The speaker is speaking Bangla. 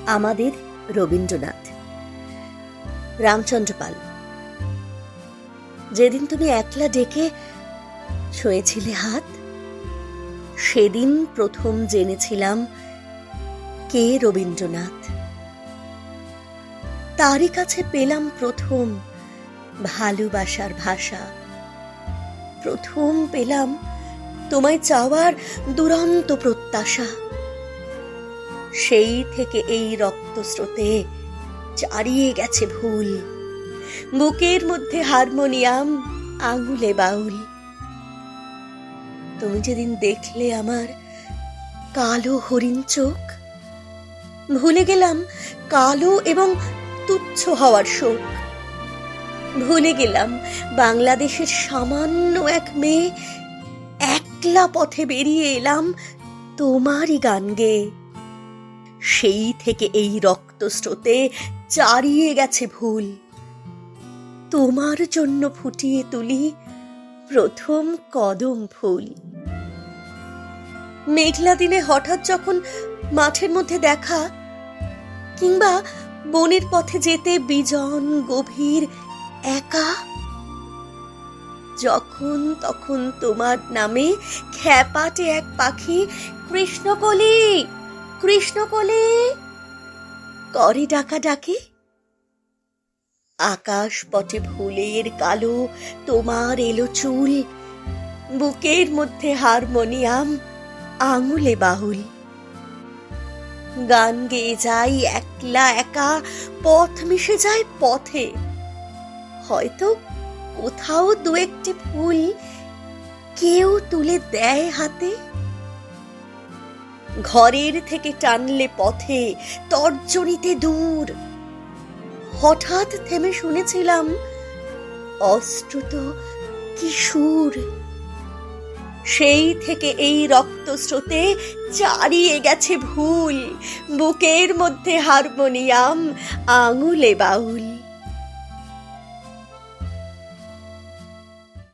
আমাদের রবীন্দ্রনাথ। রামচন্দ্র পাল। যেদিন তুমি একলা ডেকে ছুঁয়েছিলে হাত, সেদিন প্রথম জেনেছিলাম কে রবীন্দ্রনাথ। তারই কাছে পেলাম প্রথম ভালোবাসার ভাষা। প্রথম পেলাম তোমায় চাওয়ার দুরন্ত প্রত্যাশা। সেই থেকে এই রক্তস্রোতে চারিয়ে গেছে ভুল, বুকের মধ্যে হারমোনিয়াম, আঙুলে বাউল। তুমি যেদিন দেখলে আমার কালো হরিণ চোখ, ভুলে গেলাম কালো এবং তুচ্ছ হওয়ার শোক। ভুলে গেলাম বাংলাদেশের সামান্য এক মেয়ে, একলা পথে বেরিয়ে এলাম তোমারই গান গেয়ে। সেই থেকে এই রক্তস্রোতে চারিয়ে গেছে ভুল, তোমার জন্য ফুটিয়ে তুলি প্রথম কদম ফুল। মেঘলা দিনে হঠাৎ যখন মাঠের মধ্যে দেখা, কিংবা বনের পথে যেতে বিজন গভীর একা, যখন তখন তোমার নামে খ্যাপাটে এক পাখি কৃষ্ণকলি কৃষ্ণকলি করে ডাকাডাকি। আকাশ পটে ফুলের কালো তোমার এলো চুল, বুকের মধ্যে হারমোনিয়াম, আঙুলে বাউল। গান গেয়ে যাই একলা একা, পথ মিশে যায় পথে, হয়তো কোথাও দু একটি ফুল কেউ তুলে দেয় হাতে। ঘরের থেকে টানলে পথে তর্জনীতে দূর, হঠাৎ থেমে শুনেছিলাম অশ্রুত কিশোর। সেই থেকে এই রক্তস্রোতে চারিয়ে গেছে ভুল, বুকের মধ্যে হারমোনিয়াম, আঙুলে বাউল।